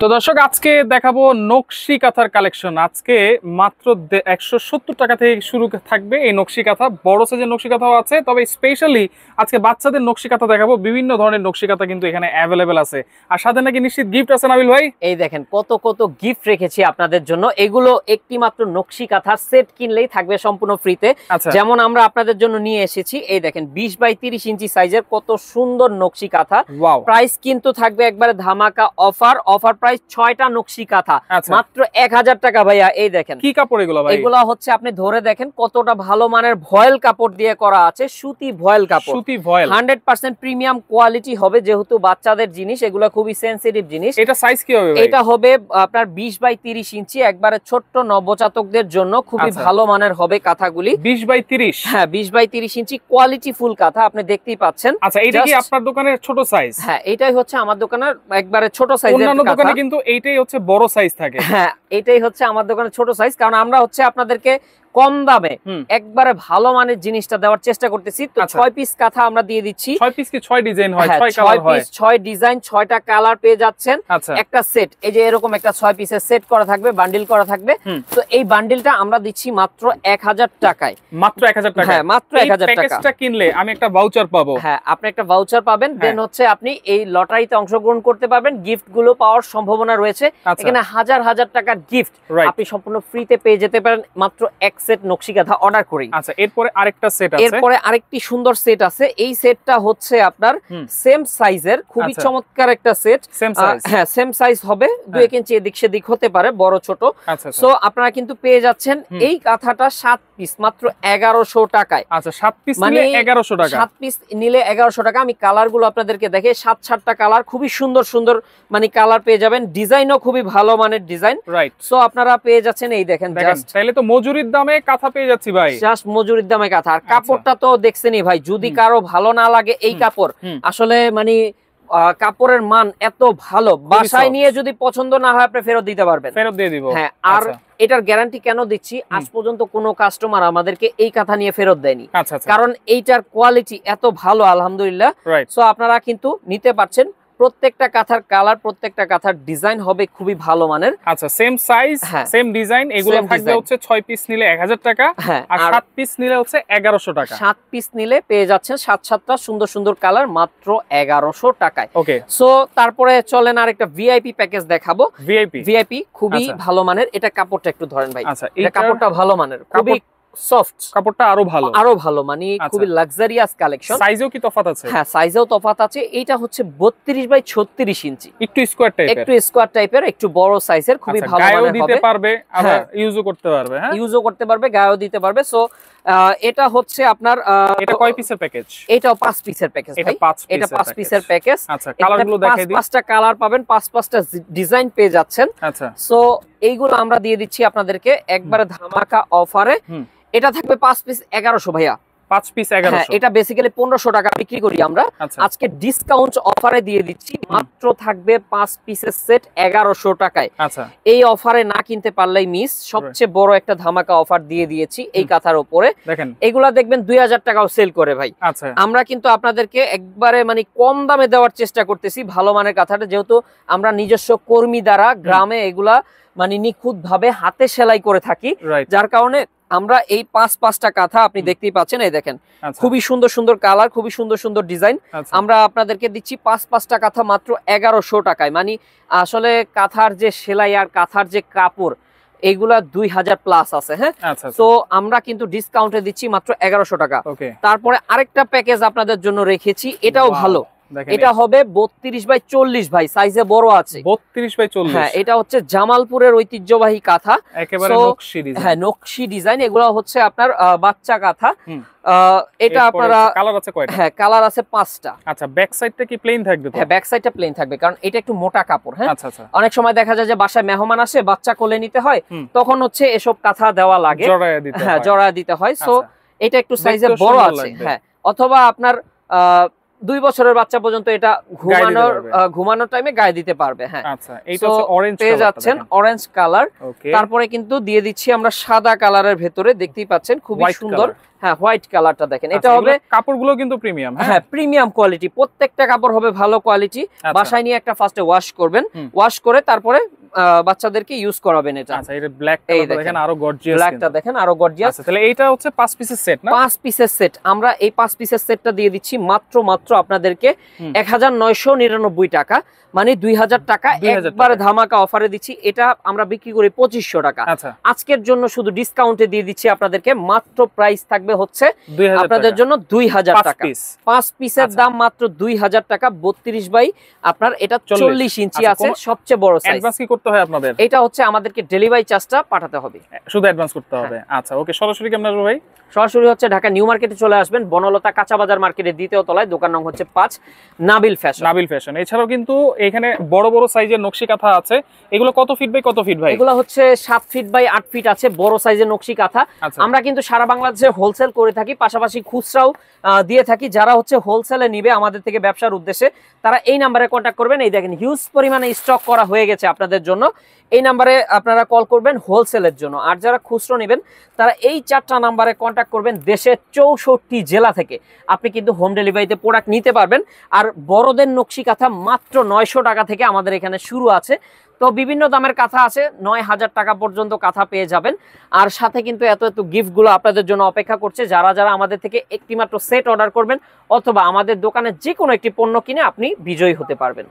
তো দর্শক আজকে দেখাবো নকশি কাঁথার কালেকশন। আজকে মাত্র 170 টাকা থেকে শুরু থাকবে এই নকশি কাঁথা। বড় সাইজের নকশি কাঁথাও আছে, তবে স্পেশালি আজকে বাচ্চাদের নকশি কাঁথা দেখাবো। বিভিন্ন ধরনের নকশি কাঁথা কিন্তু এখানে অ্যাভেলেবেল আছে, আর সাথে নাকি নিশ্চিত গিফট আছে। নাবিল ভাই, এই দেখেন কত কত গিফট রেখেছি আপনাদের জন্য। এগুলো একটি মাত্র নকশি কাঁথার সেট কিনলেই থাকবে সম্পূর্ণ ফ্রিতে। যেমন আমরা আপনাদের জন্য নিয়ে এসেছি, এই দেখেন 20 বাই 30 ইঞ্চি সাইজের কত সুন্দর নকশি কাঁথা। প্রাইস কিন্তু থাকবে একবারে ধামাকা অফার প্রাইস 6টা নকশি কাঁথা মাত্র 1000 টাকা। ভাইয়া এই দেখেন কি কাপড় এগুলো? ভাই এগুলো হচ্ছে আপনি ধরে দেখেন কতটা ভালো মানের ভয়েল কাপড় দিয়ে করা আছে, সুতি ভয়েল কাপড়, সুতি ভয়েল 100% প্রিমিয়াম কোয়ালিটি হবে, যেহেতু বাচ্চাদের জিনিস এগুলো খুবই সেনসিটিভ জিনিস। এটা সাইজ কি হবে? এটা হবে আপনার 20 বাই 30 ইঞ্চি, একবারে ছোট্ট নবজাতকদের জন্য খুবই ভালো মানের হবে কাঁথাগুলি। 20 বাই 30? হ্যাঁ 20 বাই 30 ইঞ্চি কোয়ালিটি ফুল কাঁথা, আপনি দেখতেই পাচ্ছেন। আচ্ছা, এটা কি আপনার দোকানের ছোট সাইজ? হ্যাঁ এটাই হচ্ছে আমার দোকানের একবারে ছোট সাইজের। অন্যান্য দোকানে কিন্তু এইটাই হচ্ছে বড় সাইজ থাকে। হ্যাঁ এটাই হচ্ছে আমার দোকানের ছোট সাইজ, কারণ আমরা হচ্ছে আপনাদেরকে কম দামে একবারে ভালো মানের জিনিসটা দেওয়ার চেষ্টা করতেছি। তো 6 পিস কাঁথা আমরা দিয়ে দিচ্ছি। 6 পিস কি 6 ডিজাইন হয়? 6 কালার হয়, 6 ডিজাইন 6টা কালার পেয়ে যাচ্ছেন। একটা সেট, এই যে এরকম একটা 6 পিসের সেট করা থাকবে, বান্ডিল করা থাকবে। তো এই বান্ডিলটা আমরা দিচ্ছি মাত্র 1000 টাকায়। মাত্র 1000 টাকা? হ্যাঁ মাত্র 1000 টাকা। প্যাকেজটা কিনলে আমি একটা ভাউচার পাবো। হ্যাঁ আপনি একটা ভাউচার পাবেন, দেন হচ্ছে আপনি এই লটারিতে অংশগ্রহণ করতে পারবেন। গিফট গুলো পাওয়ার সম্ভাবনা রয়েছে, এখানে হাজার হাজার টাকার গিফট আপনি সম্পূর্ণ ফ্রিতে পেয়ে যেতে পারেন মাত্র এক সেট নকশি কাঁথা অর্ডার করি। আচ্ছা, এরপরে আরেকটা সেট আছে। এরপরে আরেকটি সুন্দর সেট আছে। এই সেটটা হচ্ছে আপনার সেম সাইজের, খুবই চমৎকার একটা সেট। হ্যাঁ সেম সাইজ হবে, 2 ইঞ্চি এদিক সেদিক হতে পারে, বড় ছোট। সো আপনারা কিন্তু পেয়ে যাচ্ছেন এই কাঁথাটা 7 পিস মাত্র 1100 টাকায়। আচ্ছা 7 পিস নিলে 1100 টাকা? 7 পিস নিলে 1100 টাকা। আমি কালার গুলো আপনাদেরকে দেখে 7-7টা কালার, খুবই সুন্দর সুন্দর মানে কালার পেয়ে যাবেন। ডিজাইনও খুবই ভালো মানের ডিজাইন। রাইট। সো আপনারা পেয়ে যাচ্ছেন, এই দেখেন জাস্ট। তাহলে তো মজুরির দামে কাঁথা পেয়ে যাচ্ছি ভাই। জাস্ট মজুরির দামে কাঁথা। আর কাপড়টা তো দেখছেনই ভাই, যদি কারো ভালো না লাগে এই কাপড়, আসলে মানে কাপড়ের মান এত ভালো, বাসায় নিয়ে যদি পছন্দ না হয় আপনি ফেরত দিতে পারবেন। ফেরত দিয়ে দিব। হ্যাঁ, আর এটার গ্যারান্টি কেন দিচ্ছি, আজ পর্যন্ত কোনো কাস্টমার আমাদেরকে এই কাঁথা নিয়ে ফেরত দেয়নি, কারণ এইটার কোয়ালিটি এত ভালো আলহামদুলিল্লাহ। সো আপনারা কিন্তু নিতে পারছেন। প্রত্যেকটা কাঁথার কালার, প্রত্যেকটা কাঁথার ডিজাইন হবে খুবই ভালো মানের। আচ্ছা, সেম সাইজ সেম ডিজাইন, এগুলো থাকবে হচ্ছে 6 পিস নিলে 1000 টাকা, আর 7 পিস নিলে হচ্ছে 1100 টাকা। 7 পিস নিলে পেয়ে যাচ্ছেন 7-7টা সুন্দর সুন্দর কালার মাত্র 1100 টাকায়। ওকে, সো তারপরে চলেন আর একটা ভিআইপি প্যাকেজ দেখাবো। ভিআইপি খুবই ভালো মানের। এটা কাপড়টা একটু ধরেন ভাই। আচ্ছা, এটা কাপড়টা ভালো মানের, খুবই সফট, কাপড়টা আরো ভালো মানে খুবই লাক্সারিয়াস কালেকশন। সাইজেও কি তফাৎ আছে? হ্যাঁ সাইজেও তফাৎ আছে। এইটা হচ্ছে 32 বাই 36 ইঞ্চি, একটু স্কয়ার টাইপের, একটু বড় সাইজের, খুবই ভালো মানের হবে। দিতে পারবে, আবার ইউজও করতে পারবে। হ্যাঁ ইউজও করতে পারবে, গায়েও দিতে পারবে। সো এটা হচ্ছে আপনার এটা কয় পিসের প্যাকেজ? এটাও 5 পিসের প্যাকেজ। এটা 5 পিসের প্যাকেজ। আচ্ছা, কালারগুলো দেখাই দিই। 5টা কালার পাবেন, 5টা ডিজাইন পেয়ে যাচ্ছেন। আচ্ছা, সো এইগুলো আমরা দিয়ে দিচ্ছি আপনাদেরকে একবারে ধামাকা অফারে। এটা থাকবে 5 পিস 1100 ভাইয়া। 5 পিস 1100? এটা বেসিক্যালি 1500 টাকা বিক্রি করি আমরা। আজকে ডিসকাউন্ট অফারে দিয়ে দিচ্ছি, মাত্র থাকবে 5 পিসের সেট 1100 টাকায়। আচ্ছা, এই অফারে না কিনতে পারলেই মিস। সবচেয়ে বড় একটা ধামাকা অফার দিয়ে দিয়েছি এই কাঁথার উপরে। দেখেন এগুলা দেখবেন 2000 টাকাও সেল করে ভাই। আচ্ছা, আমরা কিন্তু আপনাদেরকে একবারে মানে কম দামে দেওয়ার চেষ্টা করতেছি ভালো মানের কাঁথাটা, যেহেতু আমরা নিজস্ব কর্মী দ্বারা গ্রামে এগুলা মানে নিখুঁত ভাবে হাতে সেলাই করে থাকি, যার কারণে আমরা এই 5টা কাঁথা আপনি দেখতেই পাচ্ছেন। এই দেখেন খুবই সুন্দর সুন্দর কালার, খুবই সুন্দর সুন্দর ডিজাইন। আমরা আপনাদেরকে দিচ্ছি 5টা কাঁথা মাত্র 1100 টাকায়। মানে আসলে কাঁথার যে সেলাই আর কাঁথার যে কাপড়, এইগুলা 2000 প্লাস আছে। হ্যাঁ, তো আমরা কিন্তু ডিসকাউন্টে দিচ্ছি মাত্র 1100 টাকা। তারপরে আরেকটা প্যাকেজ আপনাদের জন্য রেখেছি, এটাও ভালো। এটা হবে 32 বাই 40 ভাই, সাইজে বড় আছে। 32 বাই 40? হ্যাঁ, এটা হচ্ছে জামালপুরের ঐতিহ্যবাহী কাঁথা, একেবারে নকশি ডিজাইন। হ্যাঁ নকশি ডিজাইন। এগুলো হচ্ছে আপনার বাচ্চা কাঁথা। এটা আপনারা কালার আছে কয়টা? হ্যাঁ কালার আছে 5টা। আচ্ছা, ব্যাক সাইডটা কি প্লেন থাকবে? হ্যাঁ ব্যাক সাইডটা প্লেন থাকবে, কারণ এটা একটু মোটা কাপড়। হ্যাঁ, অনেক সময় দেখা যায় যে বাসায় মেহমান আসে, বাচ্চা কোলে নিতে হয়, তখন হচ্ছে এসব কাঁথা দেওয়া লাগে, জড়ায় দিতে হয়। সো এটা একটু সাইজে বড় আছে। হ্যাঁ, অথবা আপনার 2 বছরের বাচ্চা পর্যন্ত এটা ঘুমানোর টাইমে গায়ে দিতে পারবে। হ্যাঁ, আচ্ছা, এইটা হচ্ছে অরেঞ্জ পেয়ে যাচ্ছেন, অরেঞ্জ কালার। তারপরে কিন্তু দিয়ে দিচ্ছি আমরা সাদা কালারের ভেতরে, দেখতেই পাচ্ছেন খুবই সুন্দর। হ্যাঁ, হোয়াইট কালারটা দেখেন, এটা হবে কাপড়গুলো কিন্তু প্রিমিয়াম। হ্যাঁ, প্রিমিয়াম কোয়ালিটি, প্রত্যেকটা কাপড় হবে ভালো কোয়ালিটি। বাসায় নিয়ে একটা ফার্স্টে ওয়াশ করবেন, ওয়াশ করে তারপরে বাচ্চাদেরকে ইউজ করাবেন এটা। আচ্ছা, এটা ব্ল্যাক কালারটা দেখেন আরো গর্জিয়াস, ব্ল্যাকটা দেখেন আরো গর্জিয়াস। আচ্ছা, তাহলে এইটা হচ্ছে 5 পিসের সেট না? 5 পিসের সেট। আমরা এই 5 পিসের সেটটা দিয়ে দিচ্ছি মাত্র আপনাদেরকে 1999 টাকা, মানে 2000 টাকা একবারে ধামাকা অফারে দিচ্ছি। এটা আমরা বিক্রি করি 2500 টাকা। আজকের জন্য শুধু ডিসকাউন্টে দিয়ে দিচ্ছি আপনাদেরকে, মাত্র প্রাইস থাকবে হচ্ছে আপনাদের জন্য 2000 টাকা। 5 পিসের দাম মাত্র 2000 টাকা। 32 বাই আপনার এটা 40 ইঞ্চি আছে, সবচেয়ে বড় সাইজ। অ্যাডভান্স কি করতে হয় আপনাদের? এটা হচ্ছে আমাদেরকে ডেলিভারি চার্জটা পাঠাতে হবে, শুধু অ্যাডভান্স করতে হবে। আচ্ছা, ওকে। সরাসরি কেমন আসবে ভাই? সরাসরি হচ্ছে ঢাকা নিউ মার্কেটে চলে আসবেন, বনলতা কাঁচা বাজার মার্কেটের 2য় তলায়, দোকান নং হচ্ছে 5, নাবিল ফ্যাশন। এছাড়াও কিন্তু এখানে বড় বড় সাইজের নকশি কাঁথা আছে। এগুলো কত ফিট বাই কত ফিট ভাই? এগুলো হচ্ছে 7 ফিট বাই 8 ফিট আছে, বড় সাইজের নকশি কাঁথা। আমরা কিন্তু সারা বাংলাদেশে হোলসেল করে থাকি, পাশাপাশি খুচরাও দিয়ে থাকি। যারা হচ্ছে হোলসেলে নিবে আমাদের থেকে ব্যবসার উদ্দেশ্যে, তারা এই নাম্বারে কন্ট্যাক্ট করবেন। এই দেখেন হিউজ পরিমাণে স্টক করা হয়ে গেছে আপনাদের জন্য। এই নাম্বারে আপনারা কল করবেন হোলসেলের জন্য। আর যারা খুচরো নেবেন তারা এই 4টা নাম্বারে কন্ট্যাক্ট করবেন। দেশের 64 জেলা থেকে আপনি কিন্তু হোম ডেলিভারিতে প্রোডাক্ট নিতে পারবেন। আর বড়দের নকশি কাঁথা মাত্র 900 টাকা থেকে আমাদের এখানে শুরু আছে। তো বিভিন্ন দামের কাঁথা আছে, 9000 টাকা পর্যন্ত কাঁথা পেয়ে যাবেন। আর সাথে কিন্তু এত গিফটগুলো আপনাদের জন্য অপেক্ষা করছে। যারা আমাদের থেকে একটি মাত্র সেট অর্ডার করবেন অথবা আমাদের দোকানে যে কোনো একটি পণ্য কিনে আপনি বিজয়ী হতে পারবেন।